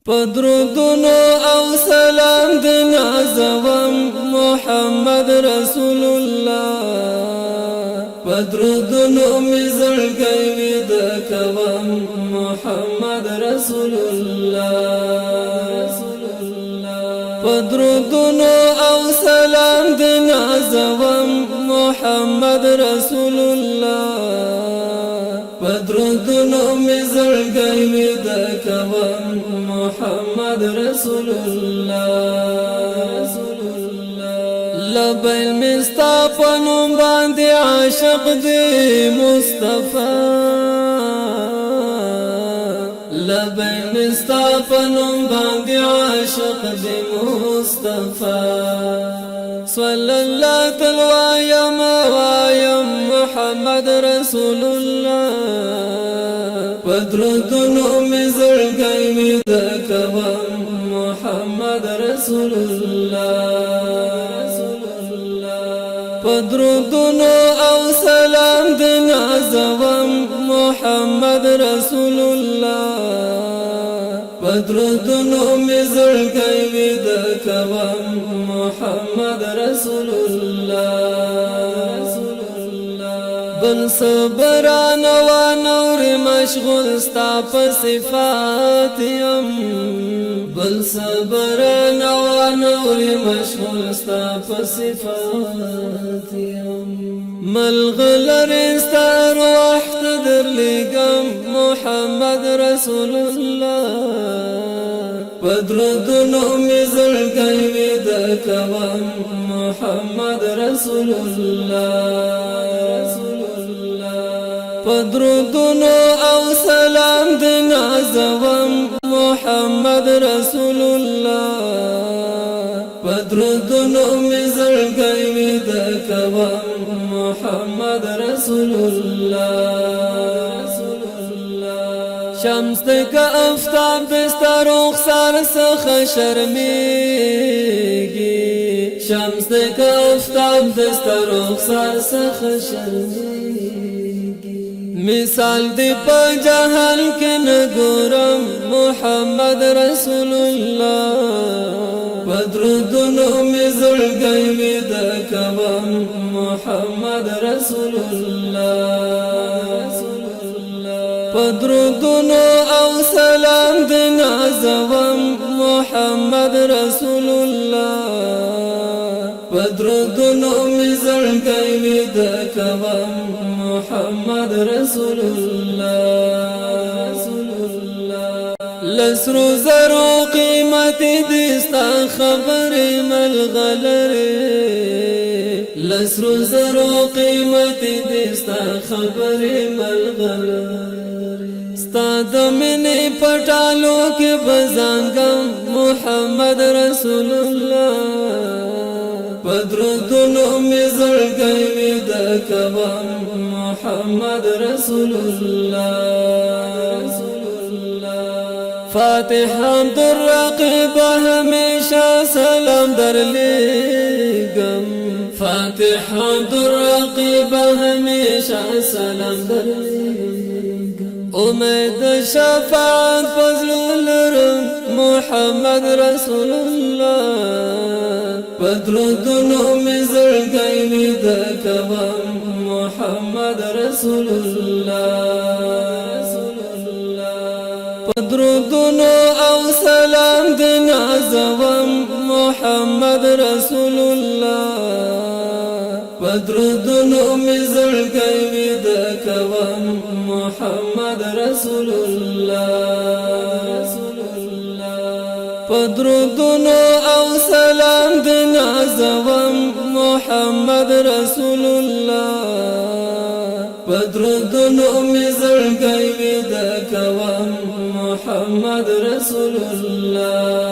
پدرودونو او سلام د نازوم محمد رسول الله پدرودونو می زړګي د کوم محمد رسول الله پدرودونو او سلام د نازوم محمد رسول الله پدرودونو می زړګي د کوم محمد رسول الله لبیل مستفنم باندې عاشق دی مصطفی لبیل مستفنم باندې عاشق دی مصطفی صلی الله تعالی وسلم محمد رسول الله پدرودونو می زړګي د کوم محمد رسول الله پدرودونو او سلام د نازوم محمد رسول الله پدرودونو می زړګي د کوم محمد رسول الله بل صبران و نور مشغول ستا په صفات یم بل صبران و نور مشغول ستا په صفات یم ملغلر ستار وحت در لګم محمد رسول الله پدرودونو می زړګي د کوم محمد رسول الله پدرودونو او سلام د نازوم محمد رسول الله پدرودونو می زړګي د کوم محمد رسول الله شمس دک افتاب دستا رخسار څخه شرمېږي شمس دک افتاب دستا رخسار څخه شرمېږي مثال دی په جهان کې نګورم محمد رسول الله پدرودونو می زړګي د کوم محمد رسول الله پدرودونو او سلام د نازوم محمد رسول الله پدرودونو می زړګي د کوم محمد رسول الله لسرو زرو قیمت دستا خبر ملغلره لسرو زرو قیمت دستا خبر ملغلره ستا د منی پټالو کې بزنګم محمد رسول الله پدرودونو می زړګي د کوم محمد رسول الله فاتح عبدالرقیب همیشه سلام در لګم فاتح عبدالرقیب همیشه سلام در لګم امید شفاعت فضل لرم محمد رسول الله پدرودونو می زړګي د کوم محمد رسول الله پدرودونو او سلام د نازوم محمد رسول الله پدرودونو می زړګي د کوم محمد رسول الله پدرودونو او سلام د نازوم محمد رسول الله پدرودونو می زړګي د کوم محمد رسول الله